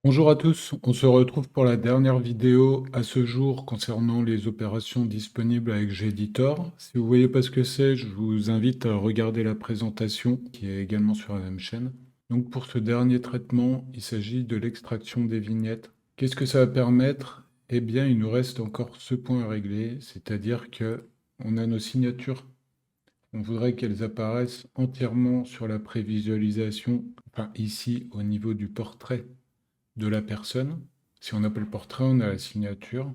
Bonjour à tous, on se retrouve pour la dernière vidéo à ce jour concernant les opérations disponibles avec Geditor. Si vous ne voyez pas ce que c'est, je vous invite à regarder la présentation qui est également sur la même chaîne. Donc pour ce dernier traitement, il s'agit de l'extraction des vignettes. Qu'est-ce que ça va permettre? Eh bien, il nous reste encore ce point à régler, c'est-à-dire que on a nos signatures. On voudrait qu'elles apparaissent entièrement sur la prévisualisation, enfin ici au niveau du portrait de la personne. Si on appelle portrait, on a la signature.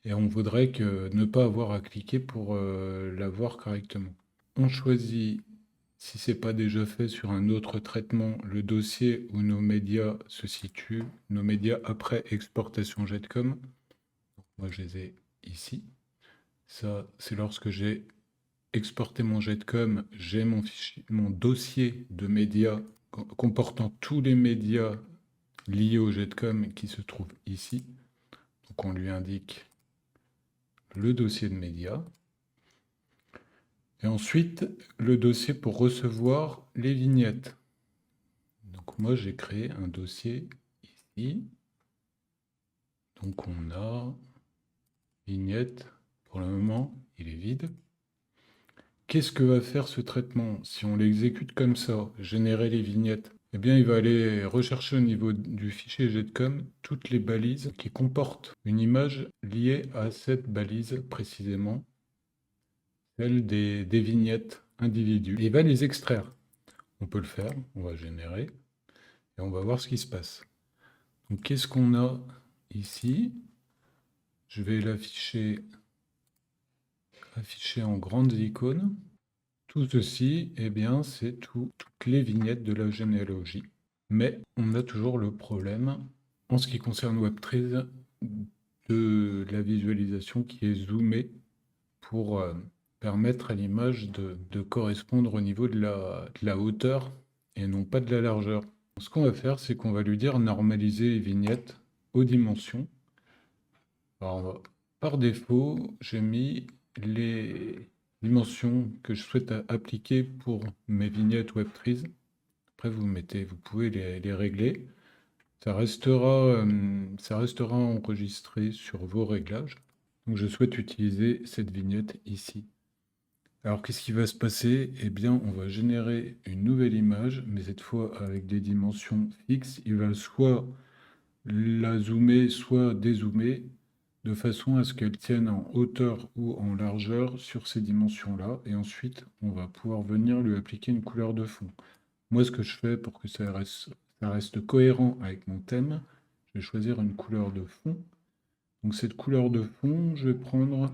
Et on voudrait ne pas avoir à cliquer pour la voir correctement. On choisit, si ce n'est pas déjà fait sur un autre traitement, le dossier où nos médias se situent, nos médias après exportation Jetcom. Moi, je les ai ici. Ça, c'est lorsque j'ai exporté mon Jetcom, j'ai mon fichier, mon dossier de médias comportant tous les médias liés au Jetcom qui se trouve ici. Donc on lui indique le dossier de médias. Et ensuite, le dossier pour recevoir les vignettes. Donc moi, j'ai créé un dossier ici. Donc on a vignettes. Pour le moment, il est vide. Qu'est-ce que va faire ce traitement si on l'exécute comme ça, générer les vignettes? Eh bien, il va aller rechercher au niveau du fichier Jetcom toutes les balises qui comportent une image liée à cette balise précisément, celle des vignettes individuelles. Et il va les extraire. On peut le faire, on va générer, et on va voir ce qui se passe. Donc qu'est-ce qu'on a ici? Je vais l'afficher en grandes icônes. Tout ceci, eh bien, c'est toutes les vignettes de la généalogie. Mais on a toujours le problème, en ce qui concerne Web13, de la visualisation qui est zoomée pour permettre à l'image de correspondre au niveau de la hauteur et non pas de la largeur. Ce qu'on va faire, c'est qu'on va lui dire normaliser les vignettes aux dimensions. Alors, par défaut, j'ai mis les dimensions que je souhaite appliquer pour mes vignettes Web13. Après, vous pouvez les régler. Ça restera enregistré sur vos réglages. Donc, je souhaite utiliser cette vignette ici. Alors, qu'est-ce qui va se passer? Eh bien, on va générer une nouvelle image, mais cette fois avec des dimensions fixes. Il va soit la zoomer, soit dézoomer, de façon à ce qu'elle tienne en hauteur ou en largeur sur ces dimensions-là. Et ensuite, on va pouvoir venir lui appliquer une couleur de fond. Moi, ce que je fais pour que ça reste cohérent avec mon thème, je vais choisir une couleur de fond. Donc cette couleur de fond, je vais prendre,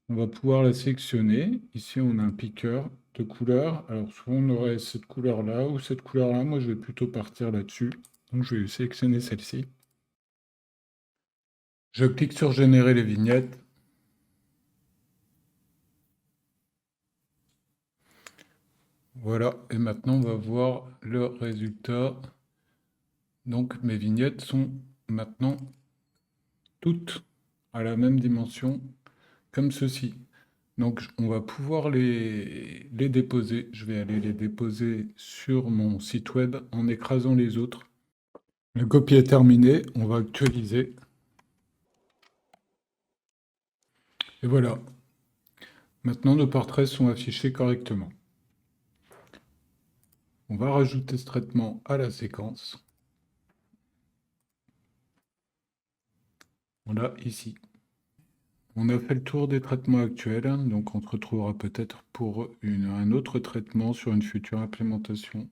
on va pouvoir la sélectionner. Ici, on a un piqueur de couleurs. Alors souvent, on aurait cette couleur-là ou cette couleur-là. Moi, je vais plutôt partir là-dessus. Donc je vais sélectionner celle-ci. Je clique sur générer les vignettes. Voilà, et maintenant on va voir le résultat. Donc mes vignettes sont maintenant toutes à la même dimension, comme ceci. Donc on va pouvoir les déposer. Je vais aller les déposer sur mon site web en écrasant les autres. Le copie est terminé, on va actualiser. Et voilà, maintenant nos portraits sont affichés correctement. On va rajouter ce traitement à la séquence. Voilà, ici. On a fait le tour des traitements actuels, donc on se retrouvera peut-être pour un autre traitement sur une future implémentation.